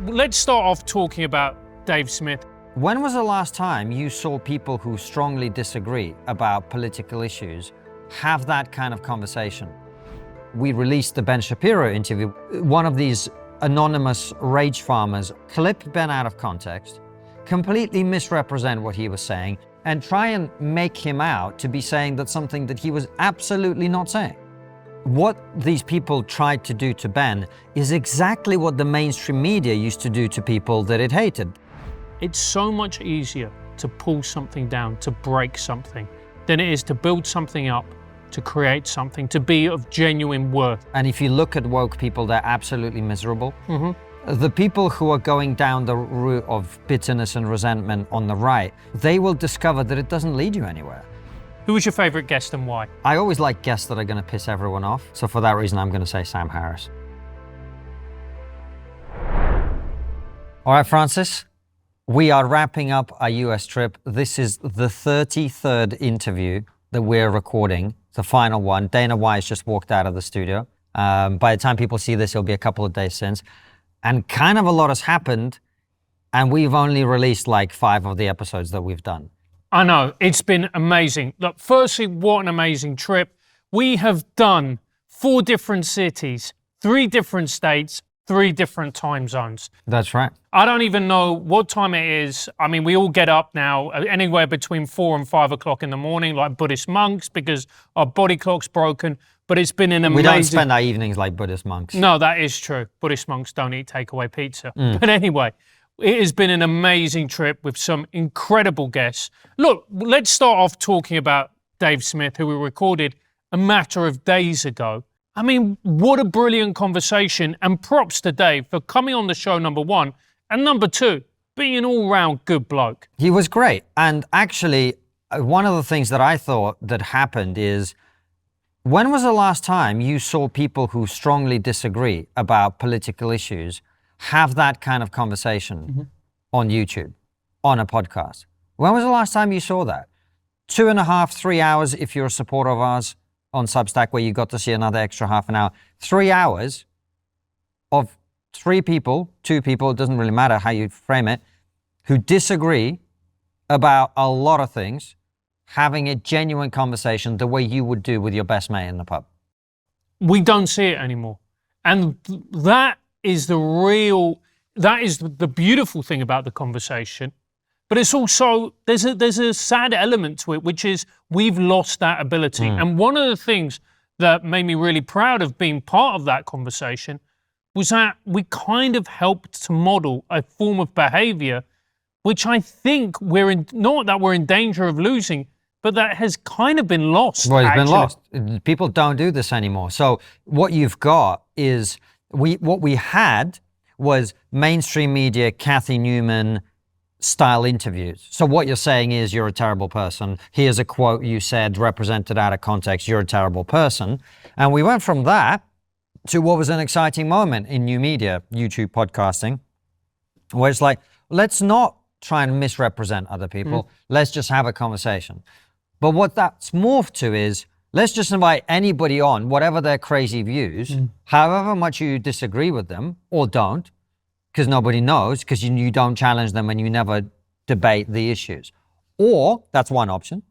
let's start off talking about Dave Smith. When was the last time you saw people who strongly disagree about political issues have that kind of conversation? We released the Ben Shapiro interview. One of these anonymous rage farmers clipped Ben out of context, completely misrepresent what he was saying, and try and make him out to be saying that something that he was absolutely not saying. What these people tried to do to Ben is exactly what the mainstream media used to do to people that it hated. It's so much easier to pull something down, to break something, than it is to build something up, to create something, to be of genuine worth. And if you look at woke people, they're absolutely miserable. The people who are going down the route of bitterness and resentment on the right, they will discover that it doesn't lead you anywhere. Who was your favorite guest and why? I always like guests that are going to piss everyone off. So for that reason, I'm going to say Sam Harris. All right, Francis, we are wrapping up our US trip. This is the 33rd interview that we're recording, the final one. Dana Wise just walked out of the studio. By the time people see this, it'll be a couple of days since. And kind of a lot has happened, and we've only released like 5 of the episodes that we've done. I know, it's been amazing. Look, firstly, what an amazing trip. We have done 4 different cities, 3 different states, 3 different time zones. That's right. I don't even know what time it is. I mean, we all get up now anywhere between 4 and 5 o'clock in the morning, like Buddhist monks, because our body clock's broken. But it's been an amazing... We don't spend our evenings like Buddhist monks. No, that is true. Buddhist monks don't eat takeaway pizza. But anyway, it has been an amazing trip with some incredible guests. Look, let's start off talking about Dave Smith, who we recorded a matter of days ago. I mean, what a brilliant conversation, and props to Dave for coming on the show, number 1, and number 2, being an all-round good bloke. He was great. And actually, one of the things that I thought that happened is, when was the last time you saw people who strongly disagree about political issues have that kind of conversation on YouTube, on a podcast? When was the last time you saw that? 2.5, 3 hours if you're a supporter of ours on Substack, where you got to see another extra half an hour. 3 hours of 3 people, 2 people, it doesn't really matter how you frame it, who disagree about a lot of things, having a genuine conversation the way you would do with your best mate in the pub. We don't see it anymore. And that is the beautiful thing about the conversation. But it's also, there's a sad element to it, which is we've lost that ability. And one of the things that made me really proud of being part of that conversation was that we kind of helped to model a form of behavior which I think not that we're in danger of losing, but that has kind of been lost. Well, it's been lost. People don't do this anymore. So what you've got is, what we had was mainstream media, Kathy Newman style interviews. So what you're saying is you're a terrible person. Here's a quote you said represented out of context. You're a terrible person. And we went from that to what was an exciting moment in new media, YouTube podcasting, where it's like, let's not try and misrepresent other people. Let's just have a conversation. But what that's morphed to is, let's just invite anybody on, whatever their crazy views, however much you disagree with them or don't, because nobody knows, because you don't challenge them and you never debate the issues. Or that's one option,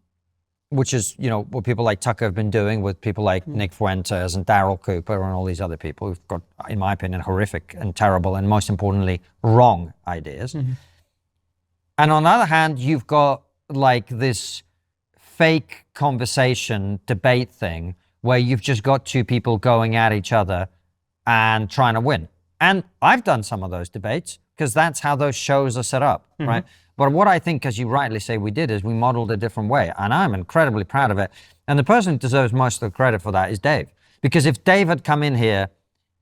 which is, what people like Tucker have been doing with people like Nick Fuentes and Daryl Cooper and all these other people who've got, in my opinion, horrific and terrible and most importantly, wrong ideas. And on the other hand, you've got like this fake conversation debate thing where you've just got 2 people going at each other and trying to win. And I've done some of those debates because that's how those shows are set up, right? But what I think, as you rightly say, we did is we modeled a different way, and I'm incredibly proud of it. And the person who deserves most of the credit for that is Dave. Because if Dave had come in here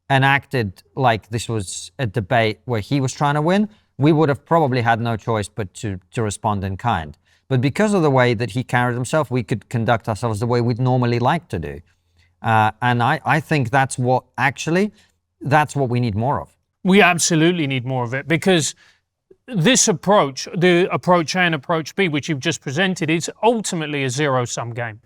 and acted like this was a debate where he was trying to win, we would have probably had no choice but to respond in kind. But because of the way that he carried himself, we could conduct ourselves the way we'd normally like to do. And I think that's what we need more of. We absolutely need more of it, because this approach, the approach A and approach B, which you've just presented, is ultimately a zero-sum game.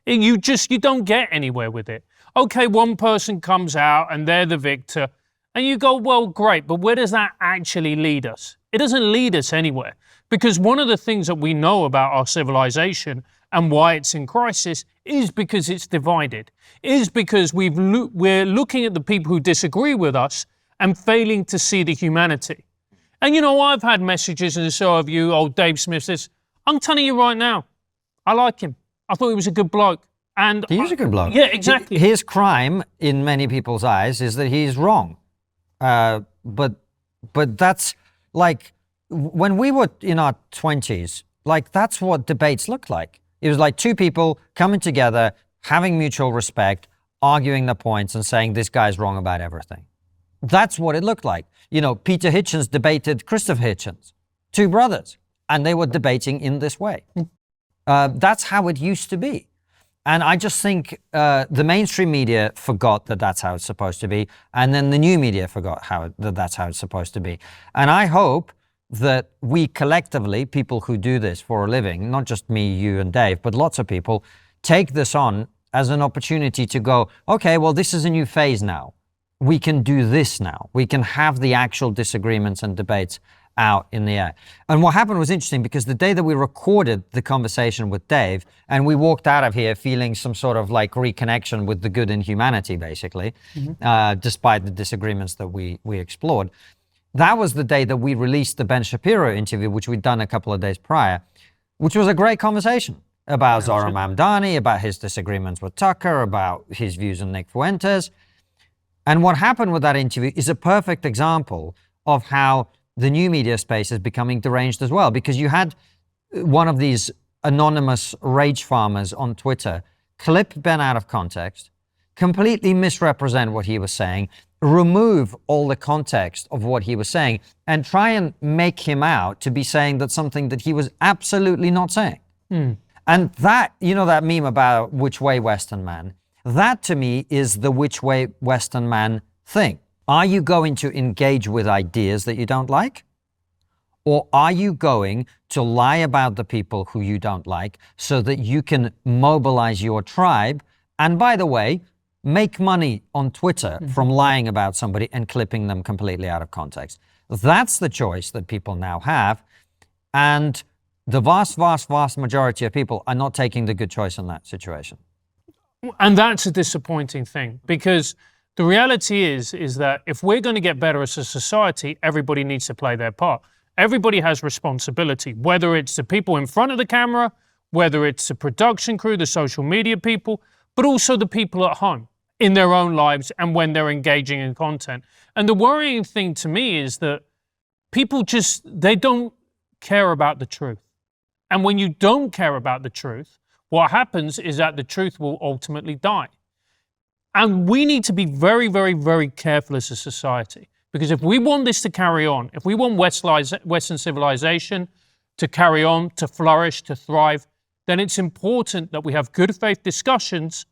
You don't get anywhere with it. Okay, one person comes out and they're the victor, And you go, well, great, but where does that actually lead us? It doesn't lead us anywhere, because one of the things that we know about our civilization and why it's in crisis is because it's divided, is because we're looking at the people who disagree with us and failing to see the humanity. And you know, I've had messages, and so have you, old Dave Smith says, I'm telling you right now, I like him. I thought he was a good bloke. And he's a good bloke. Yeah, exactly. His crime, in many people's eyes, is that he's wrong. But that's like, when we were in our 20s, like that's what debates looked like. It was like two people coming together, having mutual respect, arguing the points and saying this guy's wrong about everything. That's what it looked like. You know, Peter Hitchens debated Christopher Hitchens, two brothers, and they were debating in this way. That's how it used to be. And I just think the mainstream media forgot that that's how it's supposed to be. And then the new media forgot that that's how it's supposed to be. And I hope that we collectively, people who do this for a living, not just me, you and Dave, but lots of people, take this on as an opportunity to go, okay, well, this is a new phase now. We can do this now. We can have the actual disagreements and debates out in the air. And what happened was interesting, because the day that we recorded the conversation with Dave and we walked out of here feeling some sort of like reconnection with the good in humanity, basically, despite the disagreements that we explored, that was the day that we released the Ben Shapiro interview, which we'd done a couple of days prior, which was a great conversation about Zohran Mamdani, about his disagreements with Tucker, about his views on Nick Fuentes. And what happened with that interview is a perfect example of how the new media space is becoming deranged as well, because you had one of these anonymous rage farmers on Twitter clip Ben out of context, completely misrepresent what he was saying, remove all the context of what he was saying, and try and make him out to be saying that something that he was absolutely not saying. And that, you know, that meme about which way Western man, that to me is the which way Western man thing. Are you going to engage with ideas that you don't like? Or are you going to lie about the people who you don't like so that you can mobilize your tribe? And by the way, make money on Twitter from lying about somebody and clipping them completely out of context. That's the choice that people now have. And the vast, vast, vast majority of people are not taking the good choice in that situation. And that's a disappointing thing, because the reality is that if we're going to get better as a society, everybody needs to play their part. Everybody has responsibility, whether it's the people in front of the camera, whether it's the production crew, the social media people, but also the people at home in their own lives and when they're engaging in content. And the worrying thing to me is that people they don't care about the truth. And when you don't care about the truth, what happens is that the truth will ultimately die. And we need to be very, very, very careful as a society, because if we want this to carry on, if we want Western civilization to carry on, to flourish, to thrive, then it's important that we have good faith discussions.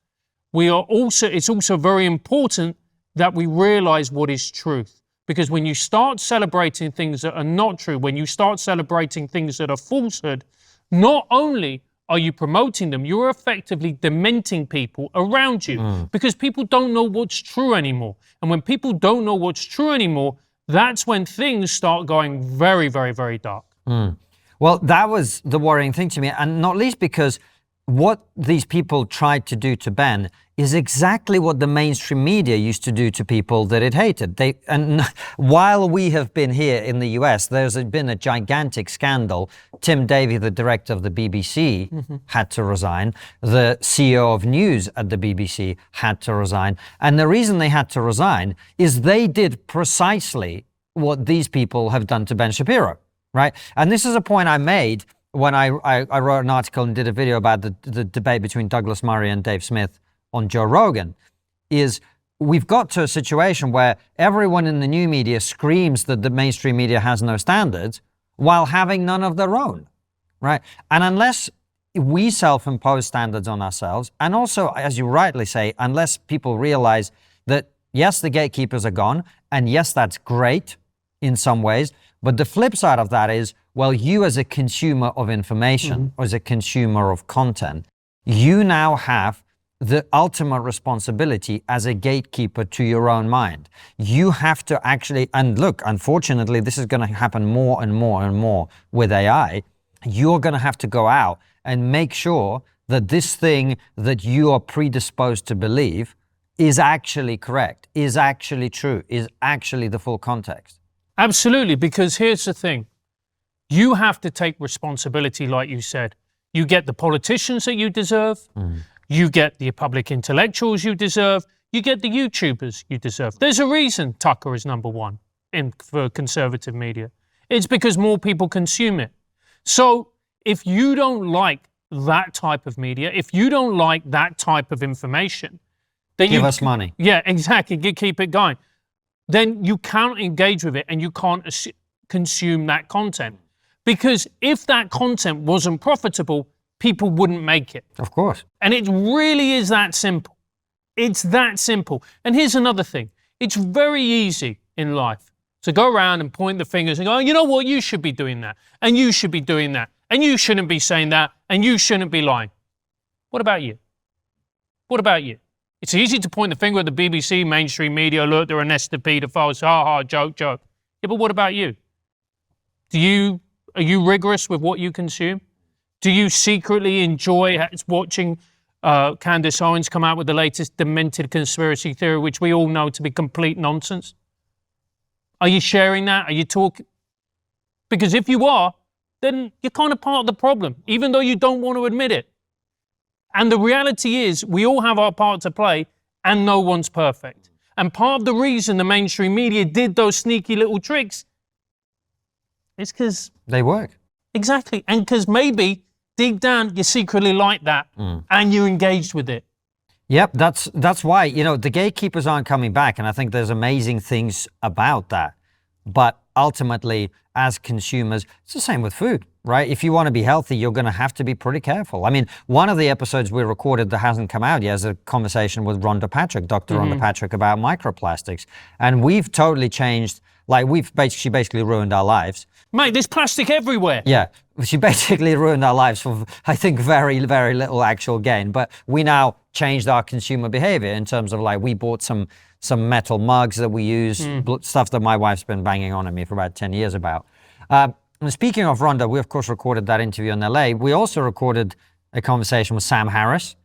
It's also very important that we realize what is truth. Because when you start celebrating things that are not true, when you start celebrating things that are falsehood, not only are you promoting them, you're effectively dementing people around you, because people don't know what's true anymore. And when people don't know what's true anymore, that's when things start going very, very, very dark. Well, that was the worrying thing to me, and not least because what these people tried to do to Ben is exactly what the mainstream media used to do to people that it hated. And while we have been here in the US, there's been a gigantic scandal. Tim Davie, the director of the BBC, had to resign. The CEO of news at the BBC had to resign. And the reason they had to resign is they did precisely what these people have done to Ben Shapiro, right? And this is a point I made when I wrote an article and did a video about the debate between Douglas Murray and Dave Smith on Joe Rogan, is we've got to a situation where everyone in the new media screams that the mainstream media has no standards while having none of their own, right? And unless we self-impose standards on ourselves, and also, as you rightly say, unless people realize that, yes, the gatekeepers are gone, and yes, that's great in some ways, but the flip side of that is, well, you as a consumer of information, or as a consumer of content, you now have the ultimate responsibility as a gatekeeper to your own mind. You have to actually, and look, unfortunately, this is going to happen more and more and more with AI. You're going to have to go out and make sure that this thing that you are predisposed to believe is actually correct, is actually true, is actually the full context. Absolutely, because here's the thing. You have to take responsibility, like you said. You get the politicians that you deserve. You get the public intellectuals you deserve. You get the YouTubers you deserve. There's a reason Tucker is #1 for conservative media. It's because more people consume it. So if you don't like that type of media, if you don't like that type of information, then Give us money. Yeah, exactly. Keep it going. Then you can't engage with it and you can't consume that content. Because if that content wasn't profitable, people wouldn't make it. Of course. And it really is that simple. It's that simple. And here's another thing. It's very easy in life to go around and point the fingers and go, oh, you know what, you should be doing that. And you should be doing that. And you shouldn't be saying that. And you shouldn't be lying. What about you? What about you? It's easy to point the finger at the BBC, mainstream media, look, they're arrested pedophiles, ha ha, joke. Yeah, but what about you? Are you rigorous with what you consume? Do you secretly enjoy watching Candace Owens come out with the latest demented conspiracy theory, which we all know to be complete nonsense? Are you sharing that? Are you talking? Because if you are, then you're kind of part of the problem, even though you don't want to admit it. And the reality is, we all have our part to play, and no one's perfect. And part of the reason the mainstream media did those sneaky little tricks is because they work. Exactly. And because maybe deep down you secretly like that and you're engaged with it. Yep, that's why, the gatekeepers aren't coming back. And I think there's amazing things about that. But ultimately, as consumers, it's the same with food, right? If you want to be healthy, you're going to have to be pretty careful. I mean, one of the episodes we recorded that hasn't come out yet is a conversation with Rhonda Patrick, Dr. Rhonda Patrick, about microplastics. And we've totally changed, she basically ruined our lives. Mate, there's plastic everywhere. Yeah, she basically ruined our lives for, I think, very, very little actual gain. But we now changed our consumer behavior in terms of we bought some metal mugs that we use, stuff that my wife's been banging on at me for about 10 years about. And speaking of Rhonda, we of course recorded that interview in LA. We also recorded a conversation with Sam Harris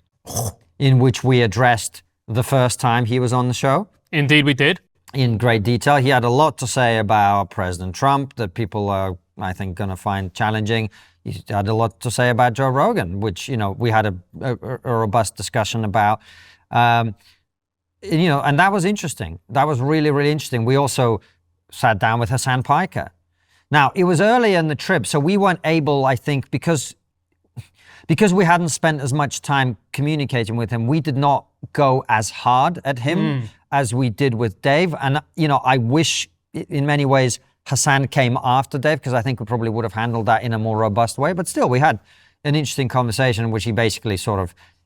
in which we addressed the first time he was on the show. Indeed we did. In great detail. He had a lot to say about President Trump that people are, I think, going to find challenging. He had a lot to say about Joe Rogan, which, we had a robust discussion about. And that was interesting. That was really, really interesting. We also sat down with Hasan Piker. Now, it was early in the trip, so we weren't able, I think, because we hadn't spent as much time communicating with him, we did not go as hard at him as we did with Dave. And, I wish in many ways Hasan came after Dave, because I think we probably would have handled that in a more robust way. But still, we had an interesting conversation in which he basically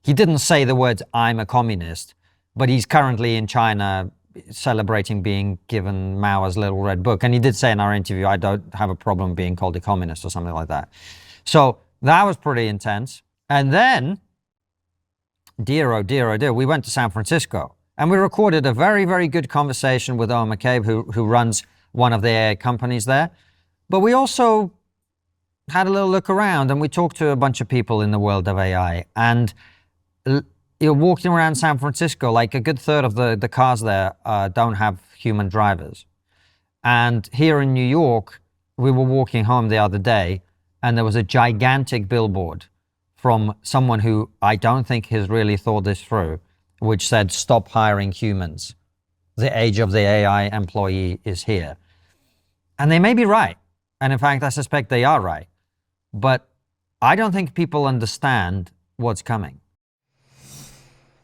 he didn't say the words, I'm a communist, but he's currently in China celebrating being given Mao's little red book. And he did say in our interview, I don't have a problem being called a communist or something like that. So that was pretty intense. And then, dear, oh dear, oh dear, we went to San Francisco and we recorded a very, very good conversation with Owen McCabe, who runs one of the AI companies there. But we also had a little look around and we talked to a bunch of people in the world of AI. And you're walking around San Francisco, a good third of the cars there don't have human drivers. And here in New York, we were walking home the other day and there was a gigantic billboard from someone who I don't think has really thought this through, which said, stop hiring humans. The age of the AI employee is here. And they may be right. And in fact, I suspect they are right. But I don't think people understand what's coming.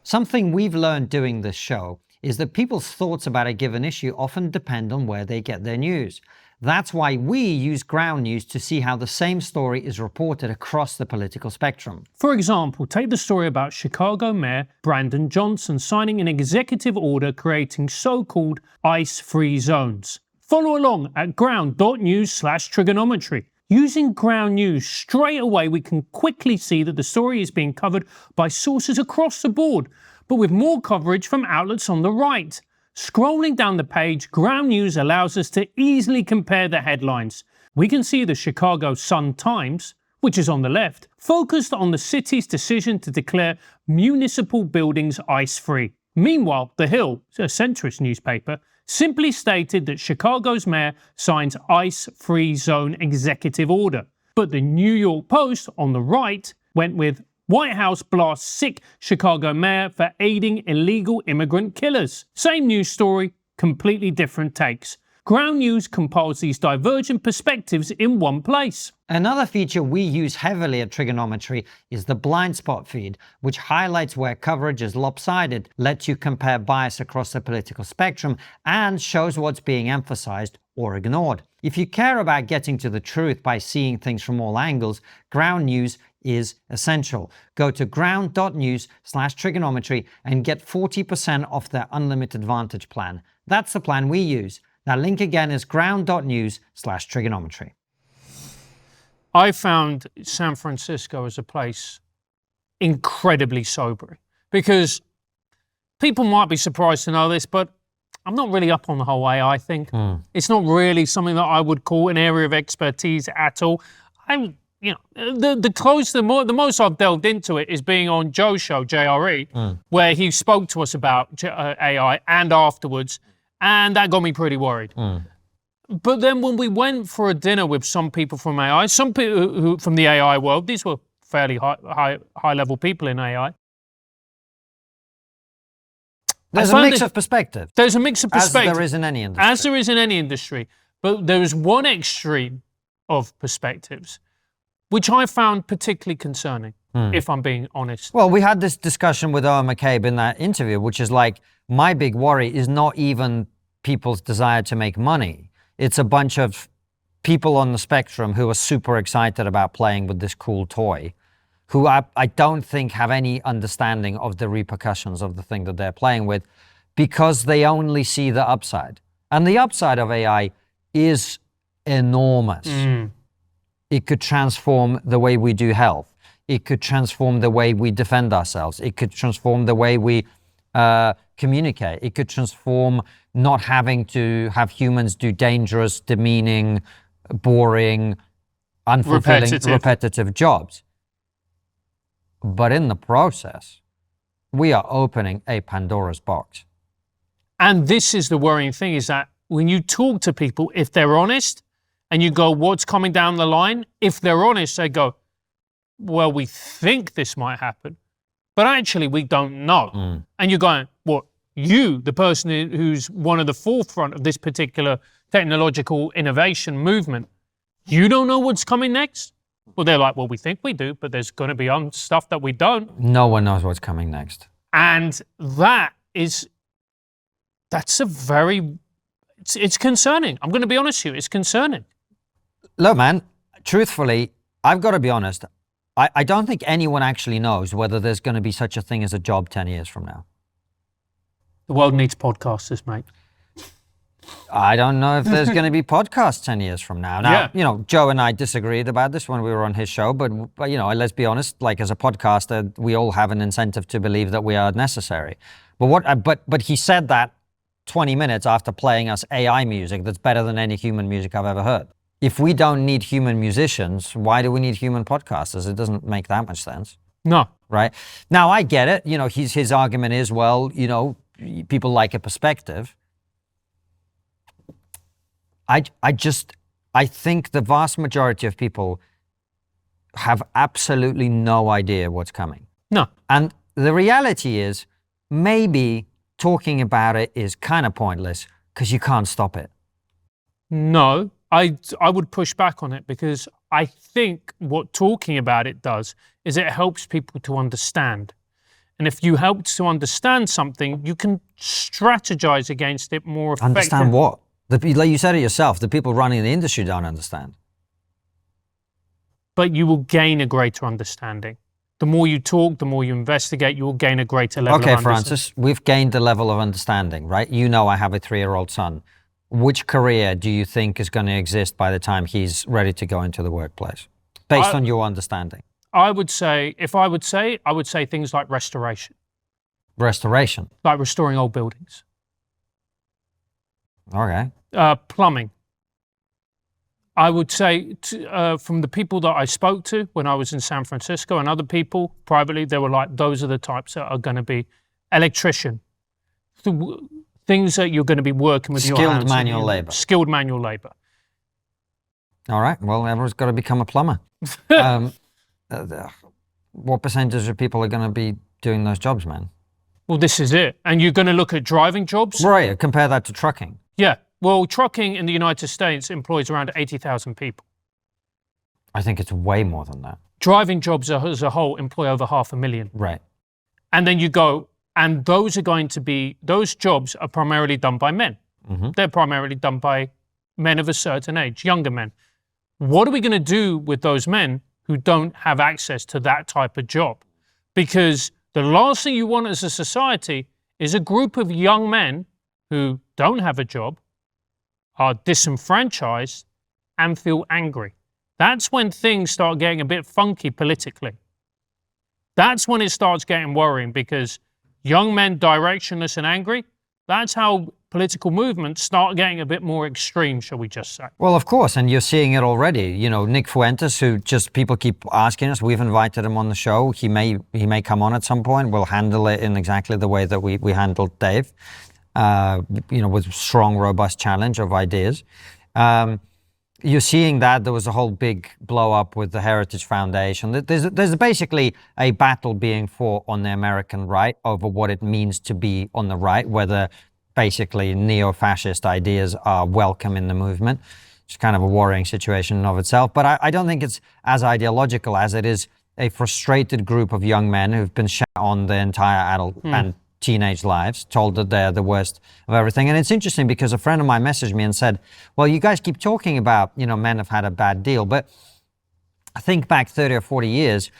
Something we've learned doing this show is that people's thoughts about a given issue often depend on where they get their news. That's why we use ground news to see how the same story is reported across the political spectrum. For example, take the story about Chicago Mayor Brandon Johnson signing an executive order creating so-called ICE-free zones. Follow along at ground.news/triggernometry Using ground news, straight away we can quickly see that the story is being covered by sources across the board, but with more coverage from outlets on the right. Scrolling down the page, ground news allows us to easily compare the headlines. We can see the Chicago Sun-Times, which is on the left, focused on the city's decision to declare municipal buildings ice-free. Meanwhile, The Hill, a centrist newspaper, simply stated that Chicago's mayor signs ice-free zone executive order. But the New York Post, on the right, went with White House blasts sick Chicago mayor for aiding illegal immigrant killers. Same news story, completely different takes. Ground news compiles these divergent perspectives in one place. Another feature we use heavily at TRIGGERnometry is the blind spot feed, which highlights where coverage is lopsided, lets you compare bias across the political spectrum, and shows what's being emphasized or ignored. If you care about getting to the truth by seeing things from all angles, ground news is essential. Go to ground.news/TRIGGERnometry and get 40% off their unlimited Vantage plan. That's the plan we use. That link again is ground.news/TRIGGERnometry. I found San Francisco as a place incredibly sobering, because people might be surprised to know this, but I'm not really up on the whole AI thing. It's not really something that I would call an area of expertise at all. The most I've delved into it is being on Joe's show, JRE, where he spoke to us about AI and afterwards, and that got me pretty worried. But then when we went for a dinner with some people from AI, some people who from the AI world, these were fairly high level people in AI. There's a mix of perspective. There's a mix of perspective. As there is in any industry. As there is in any industry. But there is one extreme of perspectives, which I found particularly concerning, if I'm being honest. Well, we had this discussion with Owen McCabe in that interview, which is like, my big worry is not even people's desire to make money. It's a bunch of people on the spectrum who are super excited about playing with this cool toy, who I don't think have any understanding of the repercussions of the thing that they're playing with, because they only see the upside. And the upside of AI is enormous. It could transform the way we do health. It could transform the way we defend ourselves. It could transform the way we communicate. It could transform not having to have humans do dangerous, demeaning, boring, unfulfilling, repetitive jobs. But in the process, we are opening a Pandora's box. And this is the worrying thing, is that when you talk to people, if they're honest, and you go, what's coming down the line? If they're honest, they go, well, we think this might happen, but actually we don't know. And you're going, what, you, the person who's one of the forefront of this particular technological innovation movement, you don't know what's coming next? Well, they're like, well, we think we do, but there's going to be stuff that we don't. No one knows what's coming next. And that's a very, it's concerning. I'm going to be honest with you, it's concerning. Look, man, truthfully, I've got to be honest. I don't think anyone actually knows whether there's going to be such a thing as a job 10 years from now. The world needs podcasters, mate. I don't know if there's going to be podcasts 10 years from now. Now, you know, Joe and I disagreed about this when we were on his show, but you know, let's be honest, like as a podcaster, we all have an incentive to believe that we are necessary. But he said that 20 minutes after playing us AI music that's better than any human music I've ever heard. If we don't need human musicians, why do we need human podcasters? It doesn't make that much sense. No. Right? Now, I get it. You know, his argument is, well, you know, people like a perspective. I think the vast majority of people have absolutely no idea what's coming. No. And the reality is, maybe talking about it is kind of pointless because you can't stop it. No, I would push back on it, because I think what talking about it does is it helps people to understand. And if you help to understand something, you can strategize against it more effectively. Understand what? Like you said it yourself, the people running the industry don't understand. But you will gain a greater understanding. The more you talk, the more you investigate, you will gain a greater level of understanding. Okay, Francis, we've gained a level of understanding, right? You know I have a 3-year-old son. which career do you think is going to exist by the time he's ready to go into the workplace, based on your understanding? I would say, I would say things like restoration. Restoration? Like restoring old buildings. Okay. Plumbing. I would say, from the people that I spoke to when I was in San Francisco and other people privately, they were like, those are the types that are going to be electrician. Things that you're going to be working with your hands. Skilled manual labor. Skilled manual labor. All right. Well, everyone's got to become a plumber. What percentage of people are going to be doing those jobs, man? Well, this is it. And you're going to look at driving jobs? Right. Compare that to trucking. Yeah. Well, trucking in the United States employs around 80,000 people. I think it's way more than that. Driving jobs as a whole employ over 500,000. Right. And then you go, and those jobs are primarily done by men. Mm-hmm. They're primarily done by men of a certain age, younger men. What are we going to do with those men who don't have access to that type of job? Because the last thing you want as a society is a group of young men who don't have a job, are disenfranchised, and feel angry. That's when things start getting a bit funky politically. That's when it starts getting worrying, because young men directionless and angry, that's how political movements start getting a bit more extreme, shall we just say. Well, of course, and you're seeing it already. You know, Nick Fuentes, who just people keep asking us, we've invited him on the show. He may come on at some point. We'll handle it in exactly the way that we handled Dave, with strong, robust challenge of ideas. You're seeing that there was a whole big blow up with the Heritage Foundation. There's basically a battle being fought on the American right over what it means to be on the right, whether basically neo-fascist ideas are welcome in the movement. It's kind of a worrying situation in of itself. But I don't think it's as ideological as it is a frustrated group of young men who've been shot on their entire adult and teenage lives, told that they're the worst of everything. And it's interesting because a friend of mine messaged me and said, well, you guys keep talking about, men have had a bad deal, but I think back 30 or 40 years,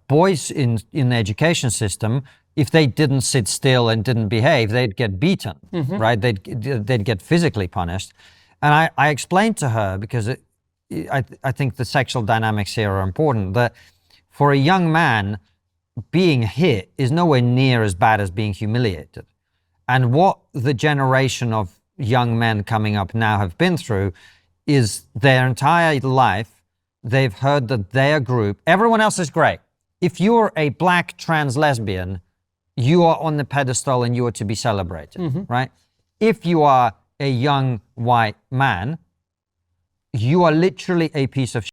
boys in the education system, if they didn't sit still and didn't behave, they'd get beaten, right? They'd get physically punished. And I explained to her, because I think the sexual dynamics here are important, that for a young man, being hit is nowhere near as bad as being humiliated. And what the generation of young men coming up now have been through is their entire life, they've heard that their group, everyone else is great. If you're a black trans lesbian, you are on the pedestal and you are to be celebrated, right? If you are a young white man, you are literally a piece of shit.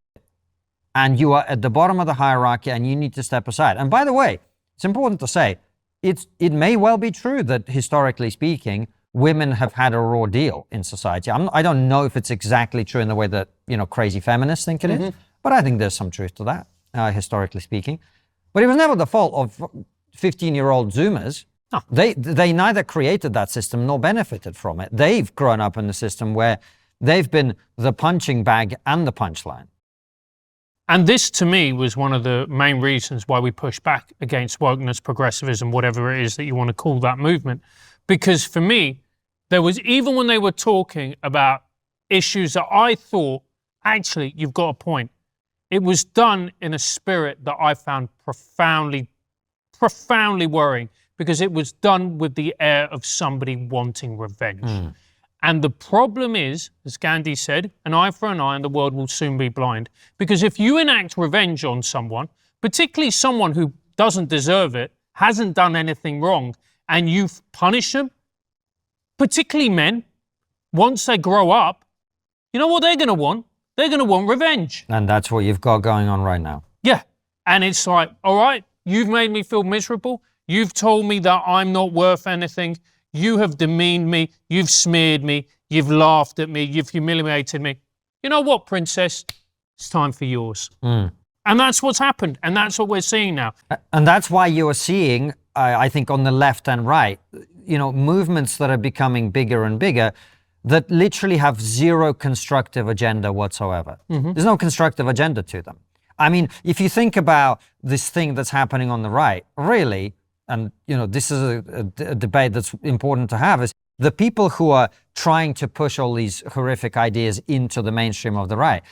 And you are at the bottom of the hierarchy and you need to step aside. And by the way, it's important to say, it may well be true that historically speaking, women have had a raw deal in society. I don't know if it's exactly true in the way that, crazy feminists think it is, but I think there's some truth to that, historically speaking. But it was never the fault of 15-year-old Zoomers. No. They neither created that system nor benefited from it. They've grown up in a system where they've been the punching bag and the punchline. And this, to me, was one of the main reasons why we push back against wokeness, progressivism, whatever it is that you want to call that movement. Because for me, there was, even when they were talking about issues that I thought, actually, you've got a point, it was done in a spirit that I found profoundly worrying, because it was done with the air of somebody wanting revenge. And the problem is, as Gandhi said, an eye for an eye and the world will soon be blind. Because if you enact revenge on someone, particularly someone who doesn't deserve it, hasn't done anything wrong, and you punish them, particularly men, once they grow up, you know what they're going to want? They're going to want revenge. And that's what you've got going on right now. Yeah. And it's like, all right, you've made me feel miserable. You've told me that I'm not worth anything. You have demeaned me, you've smeared me, you've laughed at me, you've humiliated me. You know what, princess? It's time for yours. And that's what's happened, and that's what we're seeing now. And that's why you're seeing, I think, on the left and right, movements that are becoming bigger and bigger that literally have zero constructive agenda whatsoever. There's no constructive agenda to them. I mean, if you think about this thing that's happening on the right, really, and this is a debate that's important to have, is the people who are trying to push all these horrific ideas into the mainstream of the right,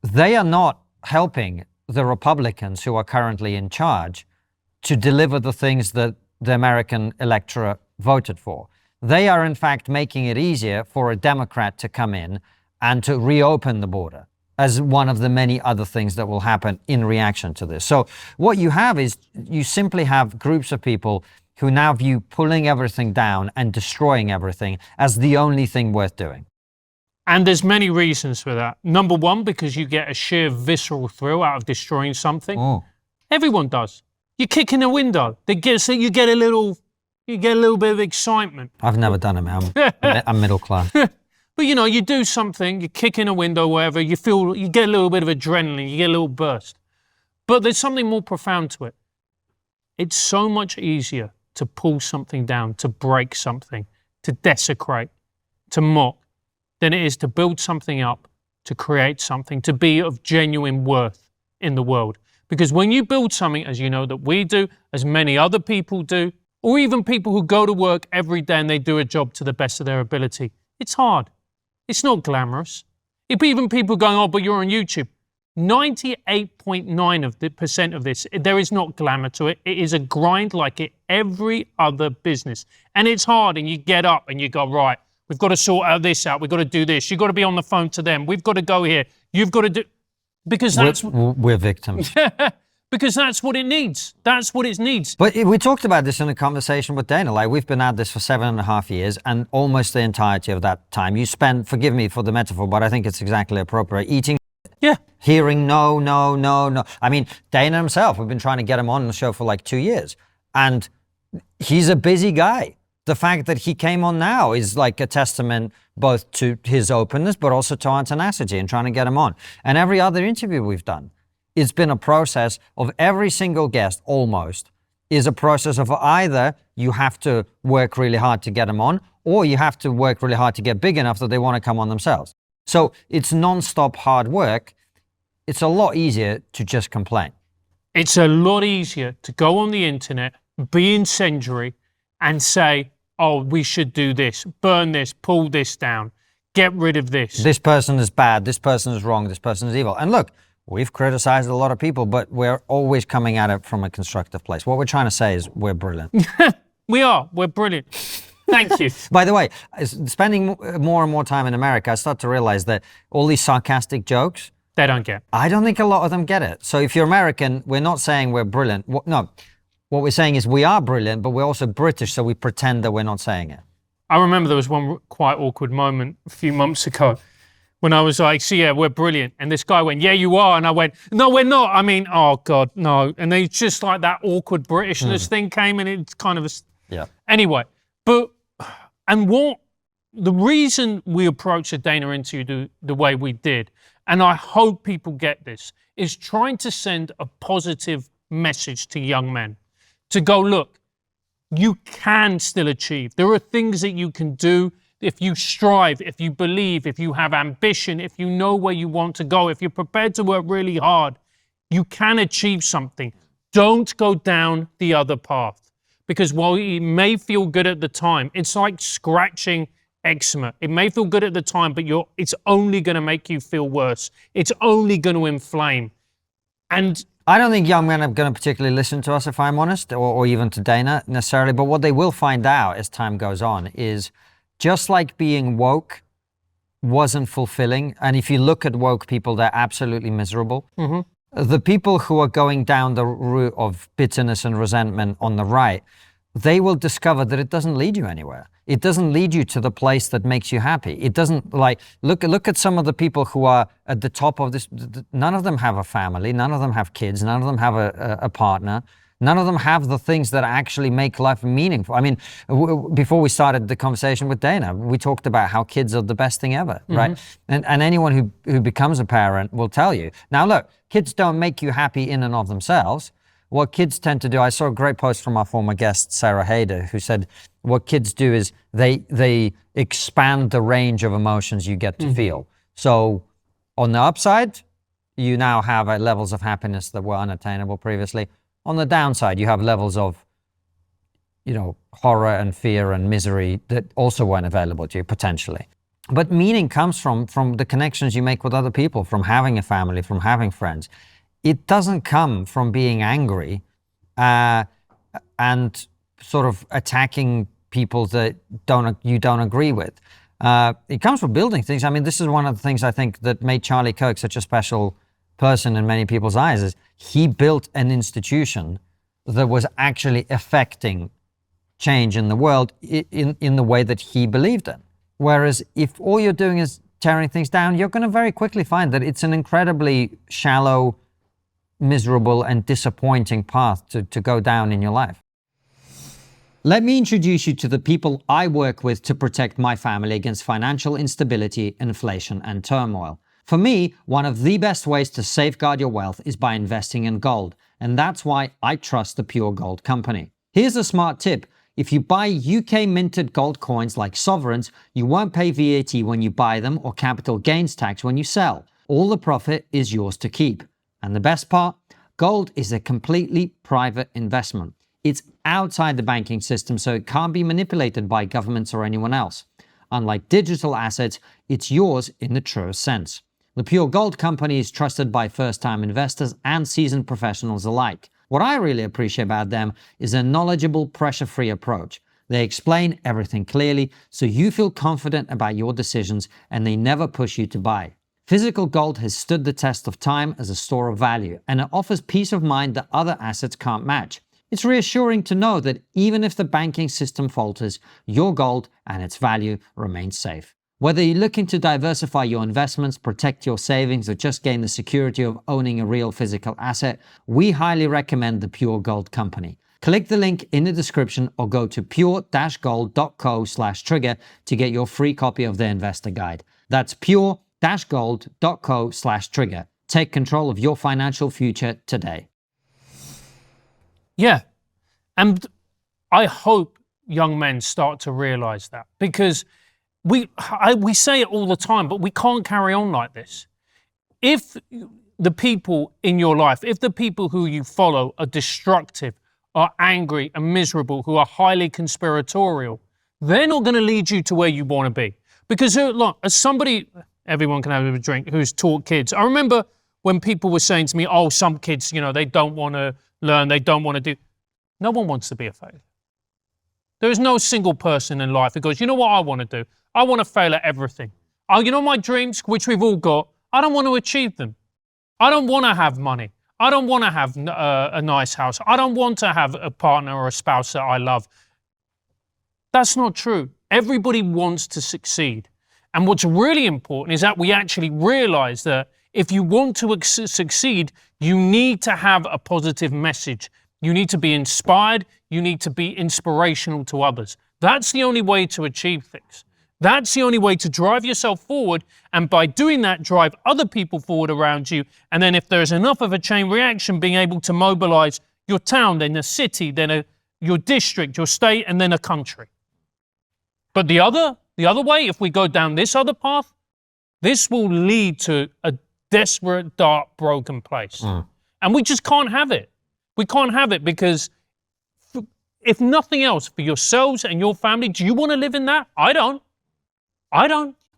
they are not helping the Republicans who are currently in charge to deliver the things that the American electorate voted for. They are, in fact, making it easier for a Democrat to come in and to reopen the border as one of the many other things that will happen in reaction to this. So what you have is you simply have groups of people who now view pulling everything down and destroying everything as the only thing worth doing. And there's many reasons for that. Number one, because you get a sheer visceral thrill out of destroying something. Oh. Everyone does. You kick in a window, you get a little bit of excitement. I've never done it, man. I'm middle class. But you know, you do something, you kick in a window, wherever, you get a little bit of adrenaline, you get a little burst. But there's something more profound to it. It's so much easier to pull something down, to break something, to desecrate, to mock, than it is to build something up, to create something, to be of genuine worth in the world. Because when you build something, as you know that we do, as many other people do, or even people who go to work every day and they do a job to the best of their ability, it's hard. It's not glamorous. Even people going, oh, but you're on YouTube. 98.9% of this, there is not glamour to it. It is a grind like every other business. And it's hard, and you get up and you go, right, we've got to sort out this out. We've got to do this. You've got to be on the phone to them. We've got to go here. You've got to do... Because that's... We're victims. Because that's what it needs. That's what it needs. But we talked about this in a conversation with Dana. Like, we've been at this for 7.5 years, and almost the entirety of that time you spend, forgive me for the metaphor, but I think it's exactly appropriate, eating, yeah, hearing no, no, no, no. I mean, Dana himself, we've been trying to get him on the show for like 2 years, and he's a busy guy. The fact that he came on now is like a testament both to his openness, but also to our tenacity in trying to get him on. And every other interview we've done, it's been a process of every single guest, almost, is a process of either you have to work really hard to get them on, or you have to work really hard to get big enough that they want to come on themselves. So it's non-stop hard work. It's a lot easier to just complain. It's a lot easier to go on the internet, be incendiary, and say, oh, we should do this, burn this, pull this down, get rid of this. This person is bad, this person is wrong, this person is evil. And look, we've criticized a lot of people, but we're always coming at it from a constructive place. What we're trying to say is we're brilliant. We're brilliant. Thank you. By the way, spending more and more time in America, I start to realize that all these sarcastic jokes, they don't get. I don't think a lot of them get it. So if you're American, we're not saying we're brilliant. No, what we're saying is we are brilliant, but we're also British, so we pretend that we're not saying it. I remember there was one quite awkward moment a few months ago when I was like, so yeah, we're brilliant. And this guy went, yeah, you are. And I went, no, we're not. I mean, oh God, no. And then it's just like that awkward Britishness thing came, and it's kind of yeah. Anyway, the reason we approached the Dana interview the way we did, and I hope people get this, is trying to send a positive message to young men. To go, look, you can still achieve. There are things that you can do if you strive, if you believe, if you have ambition, if you know where you want to go, if you're prepared to work really hard, you can achieve something. Don't go down the other path. Because while it may feel good at the time, it's like scratching eczema. It may feel good at the time, but it's only going to make you feel worse. It's only going to inflame. And I don't think young men are going to particularly listen to us, if I'm honest, or even to Dana necessarily. But what they will find out as time goes on is just like being woke wasn't fulfilling. And if you look at woke people, they're absolutely miserable. Mm-hmm. The people who are going down the route of bitterness and resentment on the right, they will discover that it doesn't lead you anywhere. It doesn't lead you to the place that makes you happy. It doesn't, like, look at some of the people who are at the top of this. None of them have a family. None of them have kids. None of them have a partner. None of them have the things that actually make life meaningful. I mean, before we started the conversation with Dana, we talked about how kids are the best thing ever, right? And anyone who becomes a parent will tell you. Now, look, kids don't make you happy in and of themselves. What kids tend to do, I saw a great post from our former guest, Sarah Hayder, who said what kids do is they expand the range of emotions you get to feel. So on the upside, you now have levels of happiness that were unattainable previously. On the downside, you have levels of horror and fear and misery that also weren't available to you potentially. But meaning comes from the connections you make with other people, from having a family, from having friends. It doesn't come from being angry and sort of attacking people that you don't agree with. It comes from building things. I mean, this is one of the things I think that made Charlie Kirk such a special person in many people's eyes, is he built an institution that was actually affecting change in the world in the way that he believed in. Whereas if all you're doing is tearing things down, you're going to very quickly find that it's an incredibly shallow, miserable and disappointing path to go down in your life. Let me introduce you to the people I work with to protect my family against financial instability, inflation and turmoil. For me, one of the best ways to safeguard your wealth is by investing in gold, and that's why I trust the Pure Gold Company. Here's a smart tip. If you buy UK minted gold coins like sovereigns, you won't pay VAT when you buy them or capital gains tax when you sell. All the profit is yours to keep. And the best part? Gold is a completely private investment. It's outside the banking system, so it can't be manipulated by governments or anyone else. Unlike digital assets, it's yours in the truest sense. The Pure Gold Company is trusted by first-time investors and seasoned professionals alike. What I really appreciate about them is a knowledgeable, pressure-free approach. They explain everything clearly, so you feel confident about your decisions and they never push you to buy. Physical gold has stood the test of time as a store of value, and it offers peace of mind that other assets can't match. It's reassuring to know that even if the banking system falters, your gold and its value remains safe. Whether you're looking to diversify your investments, protect your savings, or just gain the security of owning a real physical asset, we highly recommend the Pure Gold Company. Click the link in the description or go to pure-gold.co/trigger to get your free copy of the investor guide. That's pure-gold.co/trigger. Take control of your financial future today. Yeah. And I hope young men start to realize that, because we say it all the time, but we can't carry on like this. If the people in your life, if the people who you follow are destructive, are angry and miserable, who are highly conspiratorial, they're not going to lead you to where you want to be. Because look, as somebody, everyone can have a drink, who's taught kids. I remember when people were saying to me, oh, some kids, they don't want to learn, they don't want to do. No one wants to be a failure. There is no single person in life who goes, you know what I want to do? I want to fail at everything. My dreams, which we've all got, I don't want to achieve them. I don't want to have money. I don't want to have a nice house. I don't want to have a partner or a spouse that I love. That's not true. Everybody wants to succeed. And what's really important is that we actually realize that if you want to succeed, you need to have a positive message. You need to be inspired. You need to be inspirational to others. That's the only way to achieve things. That's the only way to drive yourself forward, and by doing that, drive other people forward around you. And then if there's enough of a chain reaction, being able to mobilize your town, then a city, then your district, your state, and then a country. But the other way, if we go down this other path, this will lead to a desperate, dark, broken place. And we just can't have it. We can't have it because if nothing else, for yourselves and your family, do you want to live in that? I don't.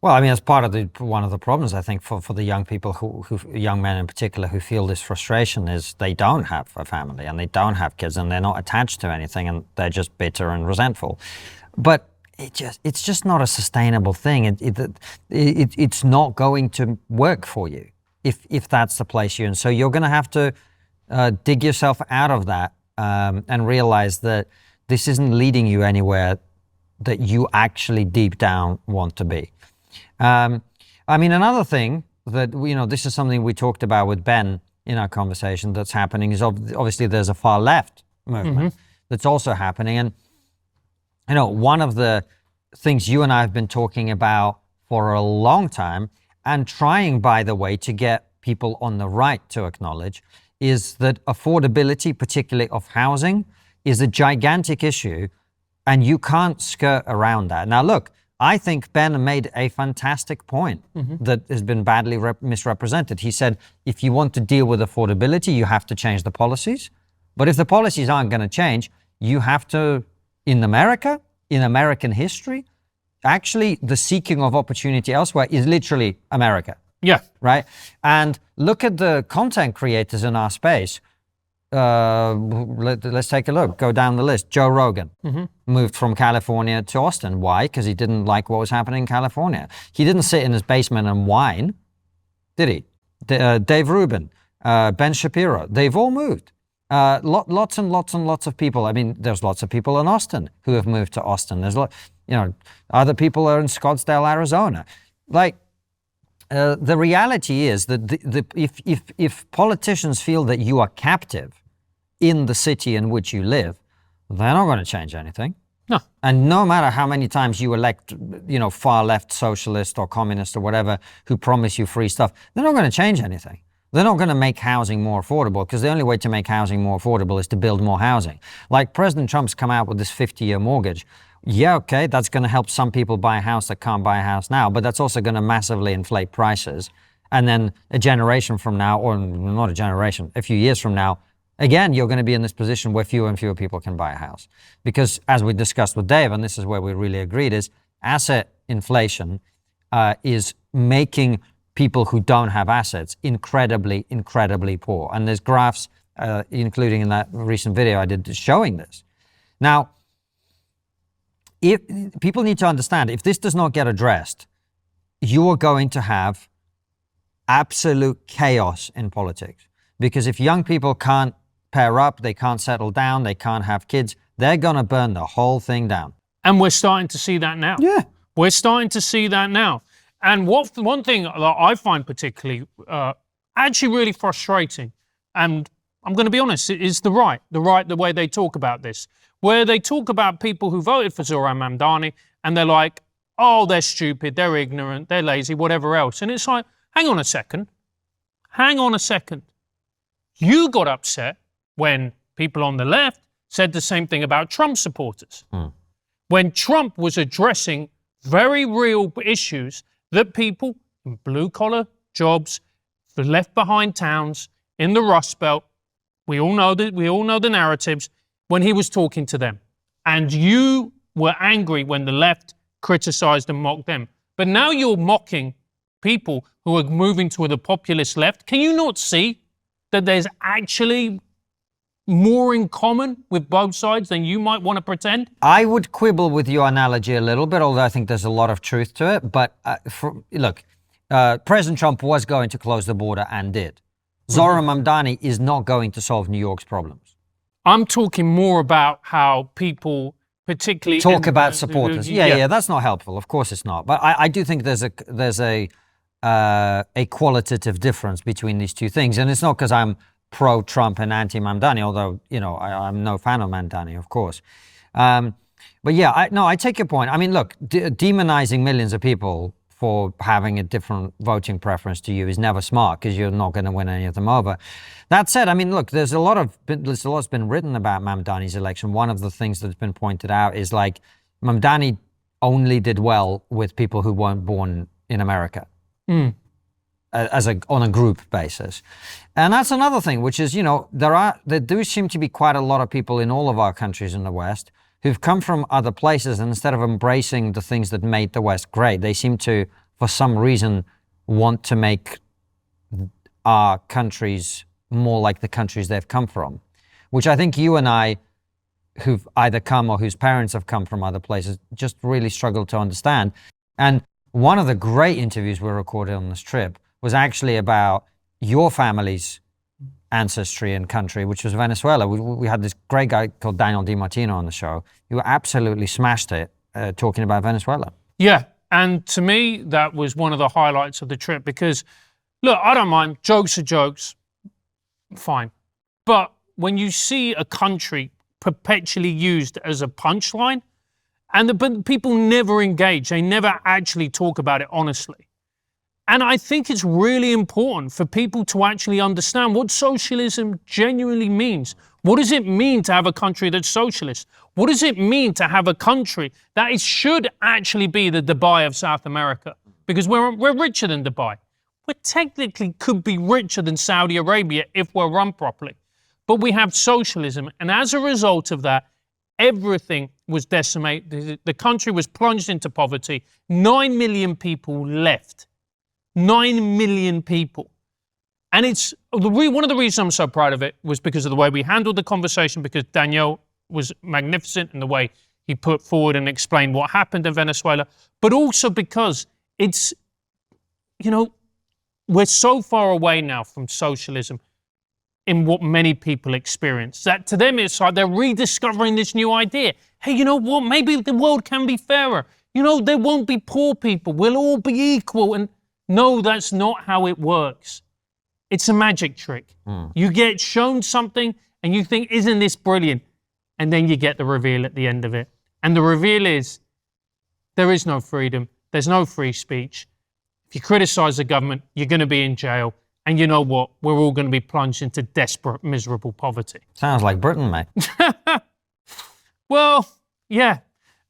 Well, I mean, as part of one of the problems, I think, for the young people, who young men in particular, who feel this frustration, is they don't have a family and they don't have kids and they're not attached to anything and they're just bitter and resentful. But it's just not a sustainable thing. It's not going to work for you if that's the place you're in. So you're going to have to dig yourself out of that and realize that this isn't leading you anywhere that you actually deep down want to be. I mean, another thing that, this is something we talked about with Ben in our conversation that's happening is obviously there's a far left movement that's also happening. And, one of the things you and I have been talking about for a long time, and trying, by the way, to get people on the right to acknowledge, is that affordability, particularly of housing, is a gigantic issue, and you can't skirt around that. Now, look, I think Ben made a fantastic point that has been badly misrepresented. He said, if you want to deal with affordability, you have to change the policies. But if the policies aren't going to change, you have to in America, in American history, actually the seeking of opportunity elsewhere is literally America. Yeah. Right? And look at the content creators in our space. Let's take a look. Go down the list. Joe Rogan moved from California to Austin. Why? Because he didn't like what was happening in California. He didn't sit in his basement and whine, did he? Dave Rubin, Ben Shapiro, they've all moved. Lots and lots of people. I mean, there's lots of people in Austin who have moved to Austin. There's other people are in Scottsdale, Arizona. Like, the reality is that if politicians feel that you are captive in the city in which you live, they're not going to change anything. No. And no matter how many times you elect, far left socialist or communist or whatever who promise you free stuff, they're not going to change anything. They're not going to make housing more affordable, because the only way to make housing more affordable is to build more housing. Like President Trump's come out with this 50-year mortgage. Yeah, okay, that's going to help some people buy a house that can't buy a house now, but that's also going to massively inflate prices. And then a generation from now, or not a generation, a few years from now, again, you're going to be in this position where fewer and fewer people can buy a house. Because as we discussed with Dave, and this is where we really agreed, is asset inflation is making people who don't have assets incredibly, incredibly poor. And there's graphs, including in that recent video I did, showing this. Now, if people need to understand, if this does not get addressed, you are going to have absolute chaos in politics. Because if young people can't pair up, they can't settle down, they can't have kids, they're going to burn the whole thing down. And we're starting to see that now. Yeah. We're starting to see that now. And one thing that I find particularly actually really frustrating, and I'm going to be honest, is the way they talk about this, where they talk about people who voted for Zohran Mamdani, and they're like, oh, they're stupid, they're ignorant, they're lazy, whatever else. And it's like, hang on a second. You got upset when people on the left said the same thing about Trump supporters. When Trump was addressing very real issues that people in blue-collar jobs, the left-behind towns, in the Rust Belt, we all know the narratives, when he was talking to them. And you were angry when the left criticized and mocked them. But now you're mocking people who are moving to the populist left. Can you not see that there's actually more in common with both sides than you might want to pretend? I would quibble with your analogy a little bit, although I think there's a lot of truth to it. But President Trump was going to close the border and did. Zohran Mamdani is not going to solve New York's problems. I'm talking more about how people particularly talk about supporters. Yeah, that's not helpful. Of course it's not. But I do think there's a qualitative difference between these two things. And it's not because I'm pro-Trump and anti-Mamdani, although, I'm no fan of Mamdani, of course. But yeah, I take your point. I mean, look, demonizing millions of people for having a different voting preference to you is never smart, because you're not going to win any of them over. That said, I mean, look, there's a lot's been written about Mamdani's election. One of the things that's been pointed out is like Mamdani only did well with people who weren't born in America. On a group basis. And that's another thing, which is, there do seem to be quite a lot of people in all of our countries in the West who've come from other places, and instead of embracing the things that made the West great, they seem to, for some reason, want to make our countries more like the countries they've come from, which I think you and I, who've either come or whose parents have come from other places, just really struggle to understand. And one of the great interviews we recorded on this trip was actually about your family's ancestry and country, which was Venezuela. We had this great guy called Daniel DiMartino on the show. You absolutely smashed it talking about Venezuela. Yeah, and to me, that was one of the highlights of the trip, because, look, I don't mind. Jokes are jokes. Fine. But when you see a country perpetually used as a punchline, but people never engage, they never actually talk about it honestly. And I think it's really important for people to actually understand what socialism genuinely means. What does it mean to have a country that's socialist? What does it mean to have a country that should actually be the Dubai of South America? Because we're richer than Dubai. We technically could be richer than Saudi Arabia if we're run properly. But we have socialism, and as a result of that, everything was decimated. The country was plunged into poverty. 9 million people left. 9 million people. And it's one of the reasons I'm so proud of it was because of the way we handled the conversation, because Daniel was magnificent in the way he put forward and explained what happened in Venezuela, but also because it's, we're so far away now from socialism in what many people experience, that to them it's like they're rediscovering this new idea. Hey, you know what? Maybe the world can be fairer. There won't be poor people. We'll all be equal. And no, that's not how it works. It's a magic trick. You get shown something and you think, isn't this brilliant? And then you get the reveal at the end of it. And the reveal is, there is no freedom. There's no free speech. If you criticize the government, you're going to be in jail. And you know what? We're all going to be plunged into desperate, miserable poverty. Sounds like Britain, mate. Well, yeah.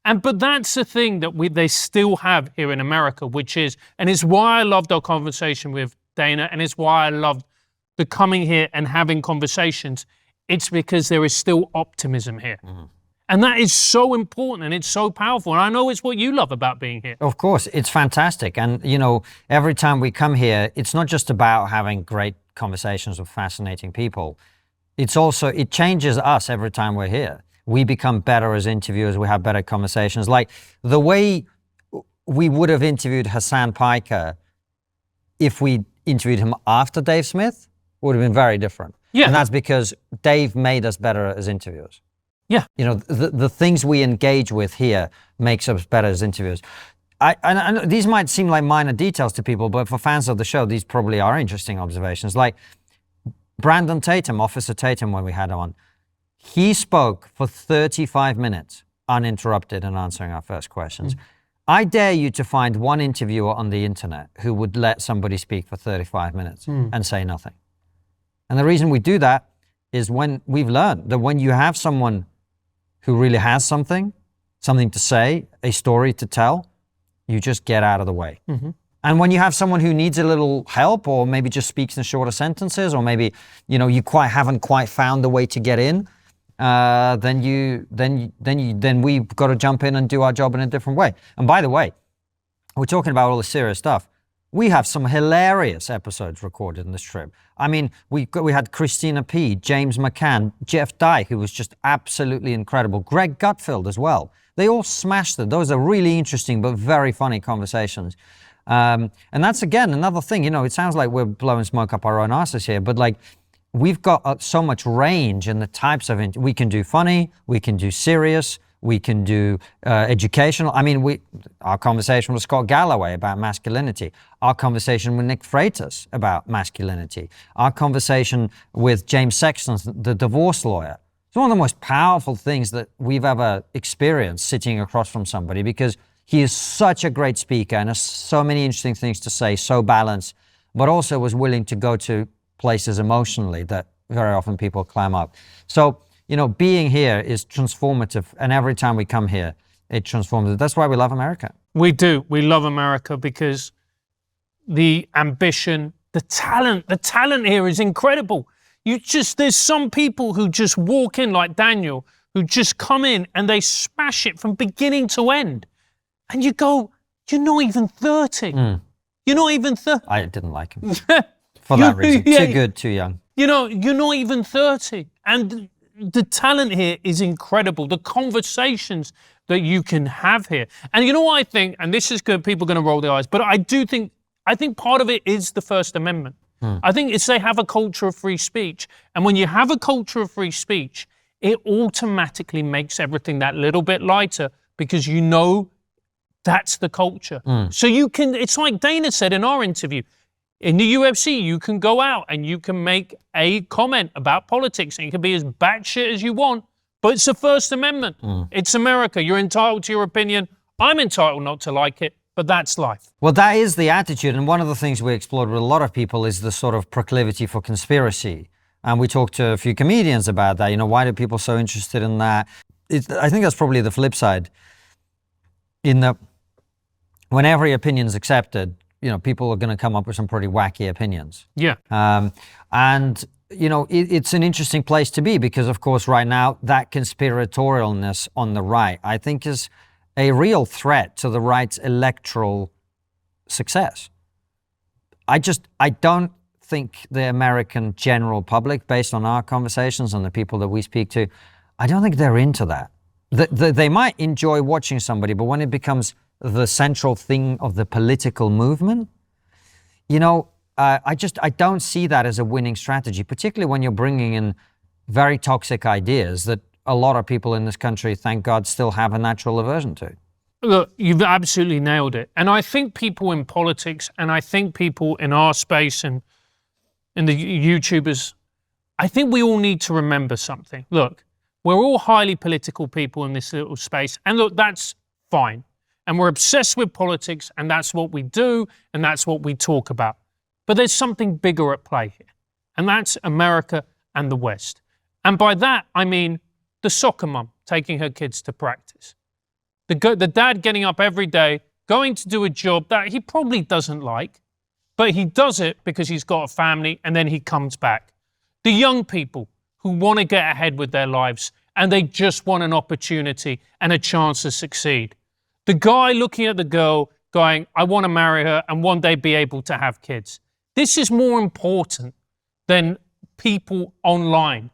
But that's the thing that they still have here in America, which is, and it's why I loved our conversation with Dana, and it's why I loved the coming here and having conversations. It's because there is still optimism here. And that is so important and it's so powerful. And I know it's what you love about being here. Of course, it's fantastic. And, every time we come here, it's not just about having great conversations with fascinating people. It's also, it changes us every time we're here. We become better as interviewers. We have better conversations. Like the way we would have interviewed Hasan Piker if we interviewed him after Dave Smith would have been very different. Yeah. And that's because Dave made us better as interviewers. Yeah. The things we engage with here makes us better as interviewers. I know these might seem like minor details to people, but for fans of the show, these probably are interesting observations. Like Brandon Tatum, Officer Tatum, when we had him on, he spoke for 35 minutes uninterrupted in answering our first questions. I dare you to find one interviewer on the internet who would let somebody speak for 35 minutes and say nothing. And the reason we do that is when we've learned that when you have someone who really has something to say, a story to tell, you just get out of the way. And when you have someone who needs a little help, or maybe just speaks in shorter sentences, or maybe you haven't quite found the way to get in, then we've got to jump in and do our job in a different way. And by the way, we're talking about all the serious stuff. We have some hilarious episodes recorded in this trip. I mean, we had Christina P., James McCann, Jeff Dye, who was just absolutely incredible, Greg Gutfeld as well. They all smashed it. Those are really interesting but very funny conversations. And that's, again, another thing. It sounds like we're blowing smoke up our own asses here, but like we've got so much range in the types of we can do funny, we can do serious, we can do educational. I mean, our conversation with Scott Galloway about masculinity, our conversation with Nick Freitas about masculinity, our conversation with James Sexton, the divorce lawyer. It's one of the most powerful things that we've ever experienced sitting across from somebody, because he is such a great speaker and has so many interesting things to say, so balanced, but also was willing to go to places emotionally that very often people clam up. So, being here is transformative, and every time we come here, it transforms it. That's why we love America. We do. We love America because the ambition, the talent here is incredible. There's some people who just walk in like Daniel, who just come in and they smash it from beginning to end. And you go, you're not even 30. You're not even 30. I didn't like him for that reason. Too good, too young. You're not even 30. And the talent here is incredible. The conversations that you can have here. And you know what I think, and this is good, people are going to roll their eyes, but I think part of it is the First Amendment. I think it's they have a culture of free speech. And when you have a culture of free speech, it automatically makes everything that little bit lighter, because that's the culture. So it's like Dana said in our interview, in the UFC, you can go out and you can make a comment about politics, and you can be as batshit as you want, but it's the First Amendment. It's America. You're entitled to your opinion. I'm entitled not to like it, but that's life. Well, that is the attitude. And one of the things we explored with a lot of people is the sort of proclivity for conspiracy. And we talked to a few comedians about that. Why are people so interested in that? I think that's probably the flip side. In that, when every opinion is accepted, people are going to come up with some pretty wacky opinions. Yeah. And it's an interesting place to be because, of course, right now, that conspiratorialness on the right, I think, is a real threat to the right's electoral success. I don't think the American general public, based on our conversations and the people that we speak to, I don't think they're into that. They might enjoy watching somebody, but when it becomes the central thing of the political movement, I don't see that as a winning strategy, particularly when you're bringing in very toxic ideas that a lot of people in this country, thank God, still have a natural aversion to. Look, you've absolutely nailed it. And I think people in politics, and I think people in our space and in the YouTubers, I think we all need to remember something. Look, we're all highly political people in this little space. And look, that's fine. And we're obsessed with politics, and that's what we do, and that's what we talk about. But there's something bigger at play here, and that's America and the West. And by that, I mean the soccer mum taking her kids to practice. The dad getting up every day, going to do a job that he probably doesn't like, but he does it because he's got a family, and then he comes back. The young people who want to get ahead with their lives, and they just want an opportunity and a chance to succeed. The guy looking at the girl going, I want to marry her and one day be able to have kids. This is more important than people online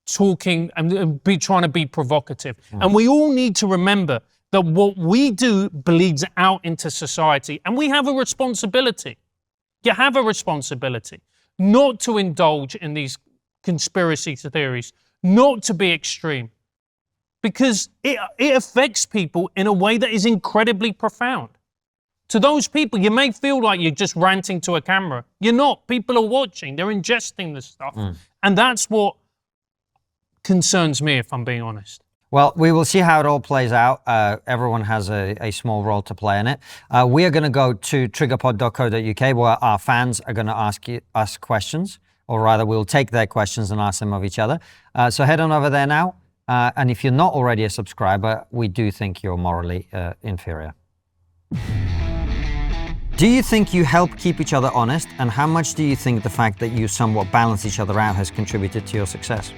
talking and trying to be provocative. And we all need to remember that what we do bleeds out into society, and we have a responsibility. You have a responsibility not to indulge in these conspiracy theories, not to be extreme, because it affects people in a way that is incredibly profound. To those people, you may feel like you're just ranting to a camera. You're not. People are watching. They're ingesting this stuff. And that's what concerns me, if I'm being honest. Well, we will see how it all plays out. Everyone has a small role to play in it. We are going to go to triggerpod.co.uk where our fans are going to ask us questions, or rather we'll take their questions and ask them of each other. So head on over there now. And if you're not already a subscriber, we do think you're morally inferior. Do you think you help keep each other honest? And how much do you think the fact that you somewhat balance each other out has contributed to your success?